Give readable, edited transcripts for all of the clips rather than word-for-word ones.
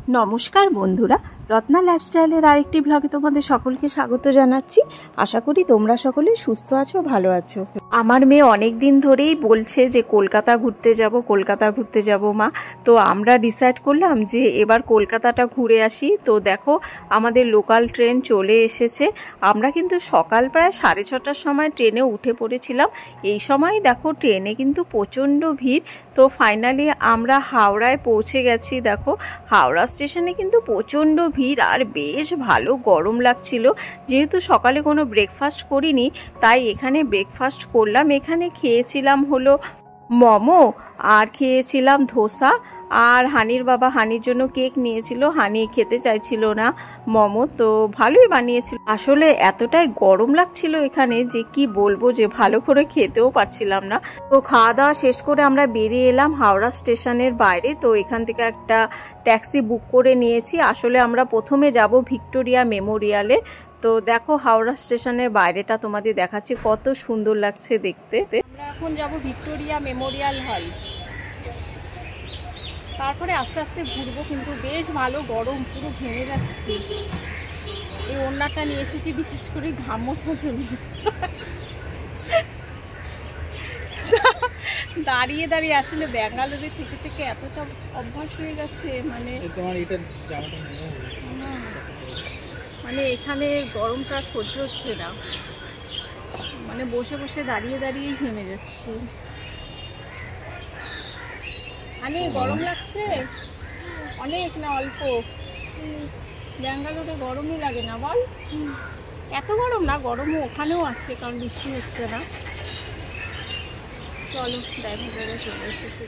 নমস্কার বন্ধুরা, রত্না লাইফস্টাইলের আরেকটি ব্লগে তোমাদের সকলকে স্বাগত জানাচ্ছি। আশা করি তোমরা সকলে সুস্থ আছো, ভালো আছো। আমার মেয়ে অনেক দিন ধরেই বলছে যে কলকাতা ঘুরতে যাব মা। তো আমরা ডিসাইড করলাম যে এবার কলকাতাটা ঘুরে আসি। তো দেখো আমাদের লোকাল ট্রেন চলে এসেছে। আমরা কিন্তু সকাল প্রায় 6:30টার সময় ট্রেনে উঠে পড়েছিলাম। এই সময় দেখো ট্রেনে কিন্তু প্রচণ্ড ভিড়। তো ফাইনালি আমরা হাওড়ায় পৌঁছে গেছি। দেখো হাওড়া স্টেশনে কিন্তু প্রচণ্ড ভিড় আর বেশ ভালো গরম লাগছিল। যেহেতু সকালে কোনো ব্রেকফাস্ট করিনি তাই এখানে ব্রেকফাস্ট করলাম। এখানে খেয়েছিলাম হলো মোমো আর খেয়েছিলাম ধোসা। আর হানির বাবা হানির জন্য কেক নিয়েছিল, হানি খেতে চাইছিল না মোমো, তো ভালোই বানিয়েছিল। আসলে এতটাই গরম লাগছিল এখানে যে কি বলবো, যে ভালো করে খেতেও পারছিলাম না। তো খাওয়া দাওয়া শেষ করে আমরা বেরিয়ে এলাম হাওড়া স্টেশনের বাইরে। তো এখান থেকে একটা ট্যাক্সি বুক করে নিয়েছি। আসলে আমরা প্রথমে যাব ভিক্টোরিয়া মেমোরিয়ালে। তো দেখো হাওড়া স্টেশনের বাইরেটা তোমাদের দেখাচ্ছি, কত সুন্দর লাগছে দেখতে। আমরা এখন যাব ভিক্টোরিয়া মেমোরিয়াল হল, তারপরে আস্তে আস্তে ঘুরবো। কিন্তু বেশ ভালো গরম, পুরো ঘেমে যাচ্ছি। এই ওড়নাটা নিয়ে এসেছি বিশেষ করে ঘাম মোছার জন্য। দাঁড়িয়ে দাঁড়িয়ে আসলে ব্যাঙ্গালোরে থেকে থেকে এতটা অভ্যাস হয়ে গেছে, মানে এখানে গরমটা সহ্য হচ্ছে না। মানে বসে বসে দাঁড়িয়ে দাঁড়িয়ে ঘেমে যাচ্ছে। মানে গরম লাগছে অনেক না অল্প? ব্যাঙ্গালোরে গরমই লাগে না বল? এত গরম না, গরমও ওখানেও আছে কারণ বৃষ্টি হচ্ছে না। চলো ড্রাইভারে চলে এসেছে।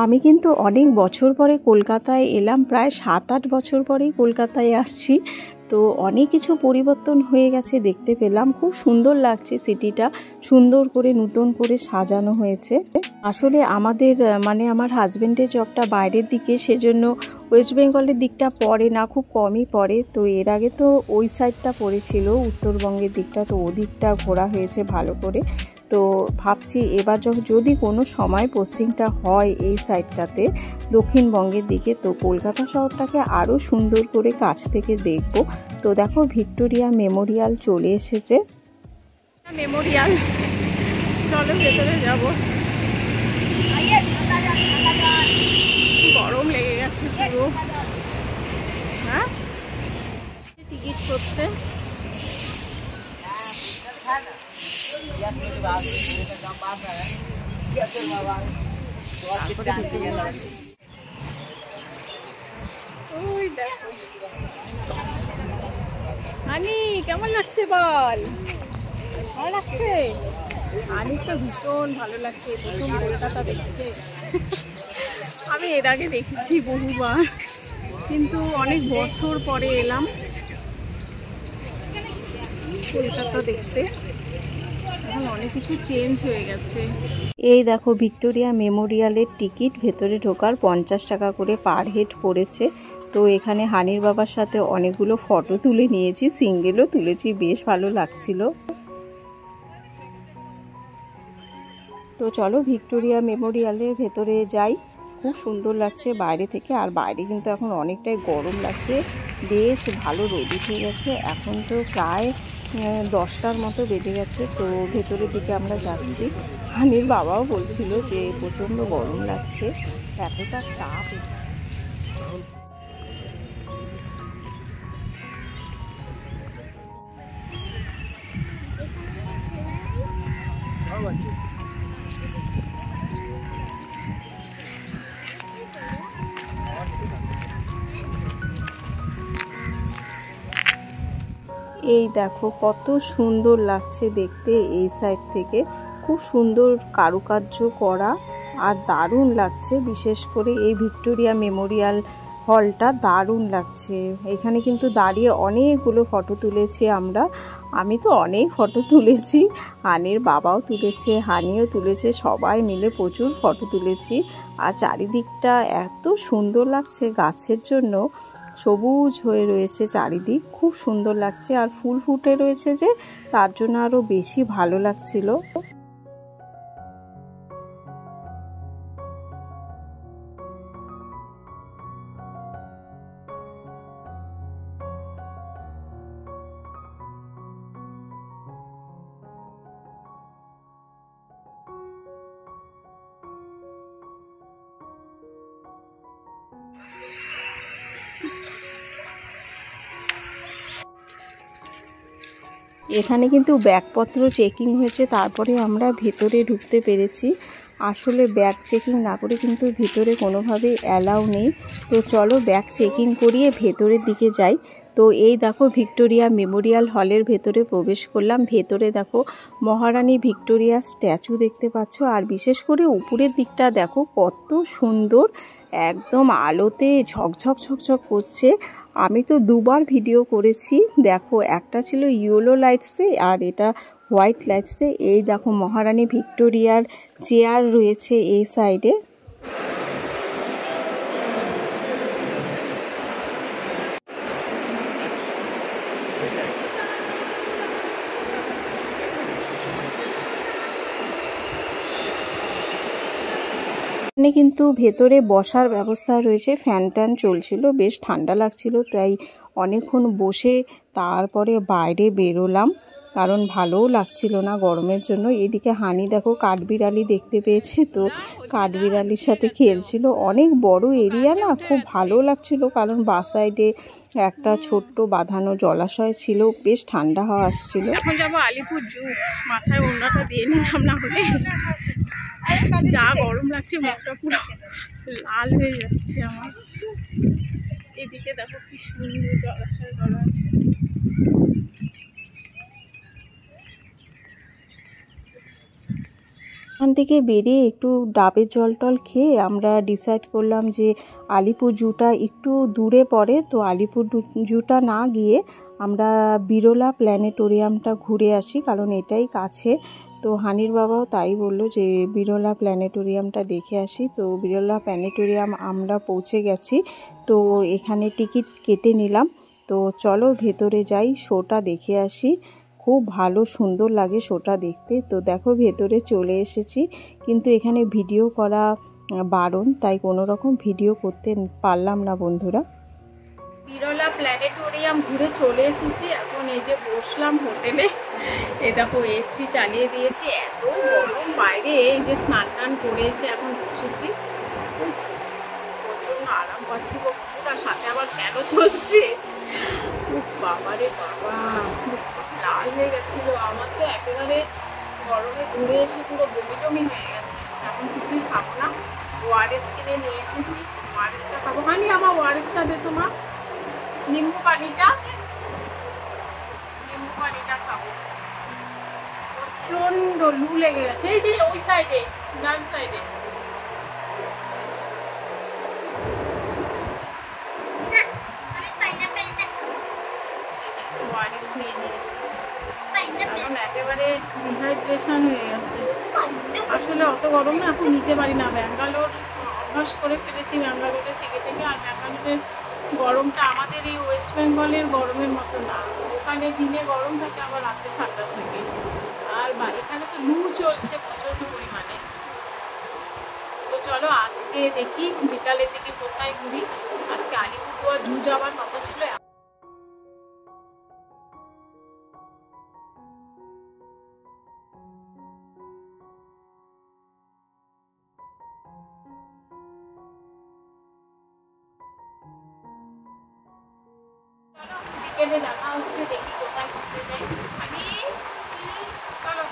আমি কিন্তু অনেক বছর পরে কলকাতায় এলাম, প্রায় 7-8 বছর পরেই কলকাতায় আসছি। তো অনেক কিছু পরিবর্তন হয়ে গেছে দেখতে পেলাম। খুব সুন্দর লাগছে, সিটিটা সুন্দর করে নতুন করে সাজানো হয়েছে। আসলে আমাদের আমার হাজব্যান্ডের জবটা বাইরের দিকে, সেজন্য ওয়েস্ট বেঙ্গলের দিকটা পড়ে না, খুব কমই পড়ে। তো এর আগে তো ওই সাইডটা পড়েছিল উত্তরবঙ্গের দিকটা, তো ওদিকটা ঘোরা হয়েছে ভালো করে। তো ভাবছি এবার যদি কোনো সময় পোস্টিংটা হয় এই সাইডটাতে দক্ষিণবঙ্গের দিকে, তো কলকাতা শহরটাকে আরও সুন্দর করে কাছ থেকে দেখব। তো দেখো ভিক্টোরিয়া মেমোরিয়াল চলে এসেছে। মেমোরিয়াল, চলো ভেতরে যাব। গরম লেগে গেছে পুরো। হ্যাঁ, টিকিট করতে আনি কেমন লাগছে বল? ভালো লাগছে? আনি তো ভীষণ ভালো লাগছে, প্রথম কলকাতা দেখছে। আমি এর আগে দেখেছি বহুবার, কিন্তু অনেক বছর পরে এলাম কলকাতা দেখতে। এখন অনেক কিছু চেঞ্জ হয়ে গেছে। এই দেখো ভিক্টোরিয়া মেমোরিয়ালের টিকিট, ভেতরে ঢোকার 50 টাকা করে পার হেড পড়েছে। তো এখানে হানির বাবার সাথে অনেকগুলো ফটো তুলে নিয়েছি, সিঙ্গেলও তুলেছি, বেশ ভালো লাগছিল। তো চলো ভিক্টোরিয়া মেমোরিয়ালের ভেতরে যাই। খুব সুন্দর লাগছে বাইরে থেকে, আর বাইরে কিন্তু এখন অনেকটাই গরম লাগছে, বেশ ভালো রোদ উঠে গেছে। এখন তো প্রায় 10টার মতো বেজে গেছে। তো ভেতরের দিকে আমরা যাচ্ছি। হানির বাবাও বলছিল যে প্রচণ্ড গরম লাগছে, এতটা তাপ। এই দেখো কত সুন্দর লাগছে দেখতে এই সাইড থেকে, খুব সুন্দর কারুকার্য করা আর দারুণ লাগছে। বিশেষ করে এই ভিক্টোরিয়া মেমোরিয়াল হলটা দারুণ লাগছে। এখানে কিন্তু দাঁড়িয়ে অনেকগুলো ফটো তুলেছি আমরা। আমি তো অনেক ফটো তুলেছি, হানির বাবাও তুলেছে, হানিও তুলেছে, সবাই মিলে প্রচুর ফটো তুলেছি। আর চারিদিকটা এত সুন্দর লাগছে, গাছের জন্য সবুজ হয়ে রয়েছে চারিদিক, খুব সুন্দর লাগছে। আর ফুল ফুটে রয়েছে যে, তার জন্য আরো বেশি ভালো লাগছিল। এখানে কিন্তু ব্যাগপত্র চেকিং হয়েছে, তারপরে আমরা ভেতরে ঢুকতে পেরেছি। আসলে ব্যাগ চেকিং না করে কিন্তু ভেতরে কোনোভাবেই অ্যালাউ নেই। তো চলো ব্যাগ চেকিং করিয়ে ভেতরের দিকে যাই। তো এই দেখো ভিক্টোরিয়া মেমোরিয়াল হলের ভেতরে প্রবেশ করলাম। ভেতরে দেখো মহারানী ভিক্টোরিয়ার স্ট্যাচু দেখতে পাচ্ছ, আর বিশেষ করে উপরের দিকটা দেখো কত সুন্দর, একদম আলোতে ঝকঝক ঝকঝক করছে। আমি তো দুবার ভিডিও করেছি, দেখো একটা ছিল ইয়েলো লাইটসে আর এটা হোয়াইট লাইটসে। এই দেখো মহারানী ভিক্টোরিয়ার চেয়ার রয়েছে এই সাইডে। এখানে কিন্তু ভেতরে বসার ব্যবস্থা রয়েছে, ফ্যান ট্যান চলছিল, বেশ ঠান্ডা লাগছিল, তাই অনেকক্ষণ বসে তারপরে বাইরে বেরোলাম, কারণ ভালোও লাগছিল না গরমের জন্য। এদিকে হানি দেখো কাঠবিড়ালি দেখতে পেয়েছে, তো কাঠবিড়ালির সাথে খেলছিল। অনেক বড় এরিয়া না, খুব ভালো লাগছিল, কারণ বাঁ সাইডে একটা ছোট্ট বাঁধানো জলাশয় ছিল, বেশ ঠান্ডা হাওয়া আসছিল। এখন যাবো আলিপুর জু, মাথায় ওড়নাটা দিয়ে নিলাম, না হলে যা গরম লাগছে, মুখটা পুরো লাল হয়ে যাচ্ছে আমার। এদিকে দেখো কি সুন্দর জলাশয় করা আছে। এখান থেকে বেরিয়ে একটু ডাবের জল টল খেয়ে আমরা ডিসাইড করলাম যে আলিপুর জুটা একটু দূরে পড়ে, তো আলিপুর জুটা না গিয়ে আমরা বিরলা প্ল্যানেটোরিয়ামটা ঘুরে আসি, কারণ এটাই কাছে। তো হানির বাবাও তাই বললো যে বিরলা প্ল্যানেটোরিয়ামটা দেখে আসি। তো বিরলা প্ল্যানেটোরিয়াম আমরা পৌঁছে গেছি, তো এখানে টিকিট কেটে নিলাম। তো চলো ভেতরে যাই, শোটা দেখে আসি। খুব ভালো সুন্দর লাগে শোটা দেখতে। তো দেখো ভেতরে চলে এসেছি, কিন্তু এখানে ভিডিও করা বারণ, তাই কোনো রকম ভিডিও করতে পারলাম না বন্ধুরা। বিরলা প্ল্যানেটোরিয়াম ঘুরে চলে এসেছি, এখন এই যে বসলাম হোটেলে। এই দেখো এসি চালিয়ে দিয়েছি, এত গরম বাইরে, এই যে স্নান টান করে এসে এখন বসেছি, প্রচন্ড আরাম পাচ্ছি বন্ধুরা, সাথে আবার ফ্যানও চলছে। বাবারে বাবা, লাল হয়ে গেছিল আমার, তো একেবারে গরমে ঘুরে এসে পুরো বমি টমি হয়ে গেছে। এখন কিছুই খাবো না, ওআরএস কিনে নিয়ে এসেছি, ওআরএসটা খাবো। হানি আমার ওআরএসটা দে তো মা, নিম্বু পানিটা খাবো। প্রচন্ড লু লেগে গেছে, এই যে ওই সাইডে ডান সাইডে। ওআরএস নিয়ে নিয়েছি, এখন একেবারে ডিহাইড্রেশন হয়ে গেছে। আসলে অত গরম না এখন নিতে পারি না, ব্যাঙ্গালোর অভ্যাস করে ফেলেছি ব্যাঙ্গালোরে থেকে থেকে। আর ব্যাঙ্গালোরের গরমটা আমাদের এই ওয়েস্ট বেঙ্গলের গরমের মতো না, ওখানে দিনে গরম থাকে আবার রাতে ঠান্ডা থাকে, আর এখানে তো লু চলছে প্রচণ্ড পরিমাণে। তো চলো আজকে দেখি বিকালের দিকে কোথায় ঘুরি। আজকে আলিপুরদুয়ার জু যাওয়ার কথা ছিল, বিকেলে দেখা হচ্ছে, দেখি কোথায় ঘুরতে যাই। আমি চলো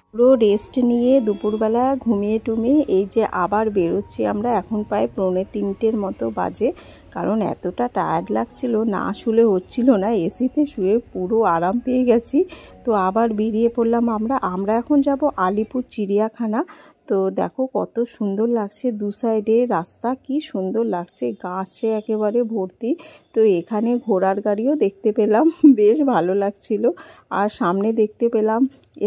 পুরো রেস্ট নিয়ে দুপুরবেলা ঘুমিয়ে টুমিয়ে এই যে আবার বেরোচ্ছি আমরা। এখন প্রায় 2:45 মতো বাজে, কারণ এতটা টায়ার্ড লাগছিল, না শুলে হচ্ছিল না, এসিতে শুয়ে পুরো আরাম পেয়ে গেছি। তো আবার বেরিয়ে পড়লাম আমরা এখন যাব আলিপুর চিড়িয়াখানা। তো দেখো কত সুন্দর লাগছে, দু সাইডে রাস্তা কি সুন্দর লাগছে, গাছে একেবারে ভর্তি। তো এখানে ঘোড়ার গাড়িও দেখতে পেলাম, বেশ ভালো লাগছিল। আর সামনে দেখতে পেলাম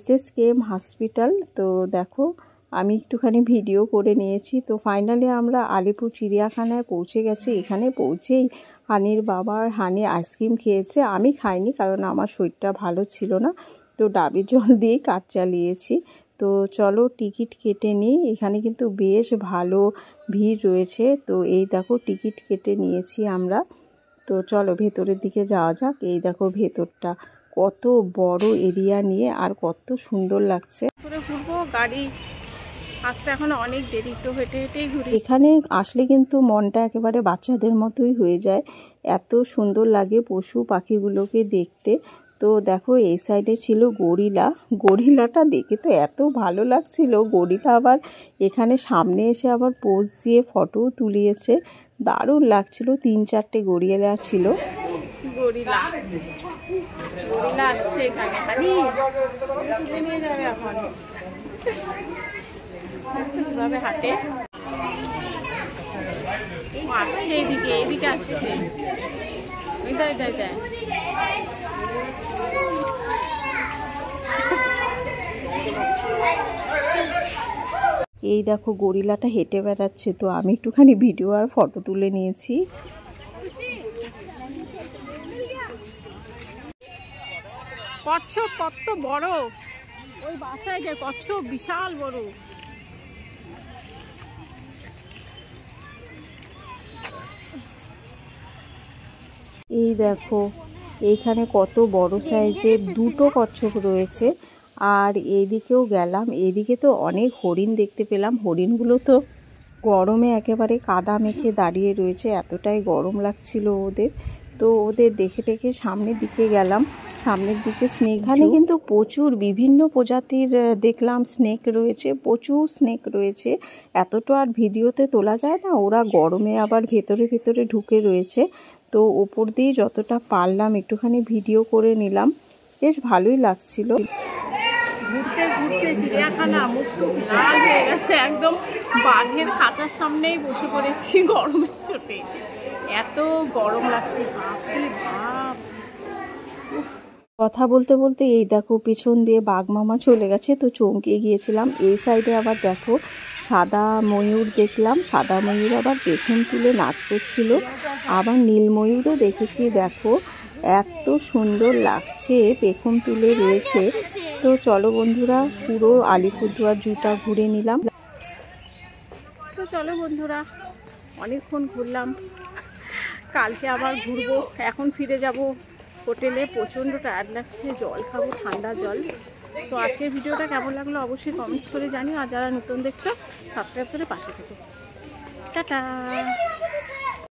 SSKM হসপিটাল। তো দেখো আমি একটুখানি ভিডিও করে নিয়েছি। তো ফাইনালি আমরা আলিপুর চিড়িয়াখানায় পৌঁছে গেছি। এখানে পৌঁছেই হানির বাবা হানি আইসক্রিম খেয়েছে, আমি খাইনি কারণ আমার শরীরটা ভালো ছিল না, তো ডাবের জল দিয়েই কাজ চালিয়েছি। তো চলো টিকিট কেটে নিই, এখানে কিন্তু বেশ ভালো ভিড় রয়েছে। তো এই দেখো টিকিট কেটে নিয়েছি আমরা। তো চলো ভেতরের দিকে যাওয়া যাক। এই দেখো ভেতরটা কত বড় এরিয়া নিয়ে, আর কত সুন্দর লাগছে। করে ঘুরবো, গাড়ি আসতে এখন অনেক দেরি, তো হেঁটে হেঁটেই ঘুরি। এখানে আসলে কিন্তু মনটা একেবারে বাচ্চাদের মতোই হয়ে যায়, এত সুন্দর লাগে পশু পাখিগুলোকে দেখতে। তো দেখো এই সাইডে ছিল গরিলা, গরিলাটা দেখে তো এত ভালো লাগছিল। গরিলা আবার এখানে সামনে এসে আবার পোজ দিয়ে ফটোও তুলিয়েছে, দারুণ লাগছিল। 3-4টে গরিলা ছিল। গরিলা গরিলা আসছে এখানে, খালি তুলে নিয়ে যাবে এখন। কিভাবে হাঁটে আসছে, এদিকে এদিকে আসছে। এই দেখো গরিলাটা হেঁটে বেড়াচ্ছে, তো আমি একটুখানি ভিডিও আর ফটো তুলে নিয়েছি। কচ্ছপ কত বড়, ওই বাসায় যে কচ্ছপ বিশাল বড়। এই দেখো এইখানে কত বড় সাইজের 2টো কচ্ছপ রয়েছে। আর এইদিকেও গেলাম, এইদিকে তো অনেক হরিণ দেখতে পেলাম। হরিণগুলো তো গরমে একেবারে কাদা মেখে দাঁড়িয়ে রয়েছে, এতটাই গরম লাগছিল ওদের। তো ওদের দেখে টেকে সামনের দিকে গেলাম। সামনের দিকে স্নেক, এখানে কিন্তু প্রচুর বিভিন্ন প্রজাতির দেখলাম স্নেক রয়েছে, প্রচুর স্নেক রয়েছে। এতটা আর ভিডিওতে তোলা যায় না, ওরা গরমে আবার ভেতরে ভেতরে ঢুকে রয়েছে। তো ওপর দিয়ে যতটা পারলাম একটুখানি ভিডিও করে নিলাম, বেশ ভালোই লাগছিল। ঘুরতে ঘুরতে চিড়িয়াখানা মুখ লাল হয়ে গেছে, একদম বাঘের খাঁচার সামনেই বসে পড়েছি গরমের চোটে, এত গরম লাগছে। বাপরে বাপ। কথা বলতে বলতে এই দেখো পিছন দিয়ে বাঘ মামা চলে গেছে, তো চমকে গিয়েছিলাম। এই সাইডে আবার দেখো সাদা ময়ূর দেখলাম, সাদা ময়ূর আবার পেখম তুলে নাচ করছিল। আবার নীল ময়ূরও দেখেছি, দেখো এত সুন্দর লাগছে, পেখম তুলে রয়েছে। তো চলো বন্ধুরা পুরো আলিপুরদুয়ার জুটা ঘুরে নিলাম। তো চলো বন্ধুরা অনেকক্ষণ ঘুরলাম, কালকে আবার ঘুরবো। এখন ফিরে যাব হোটেলে, প্রচণ্ড টায়ার্ড লাগছে, জল খাবো, ঠান্ডা জল। তো আজকের ভিডিওটা কেমন লাগলো অবশ্যই কমেন্টস করে জানিও, আর যারা নতুন দেখছো সাবস্ক্রাইব করে পাশে থেকো। টাটা।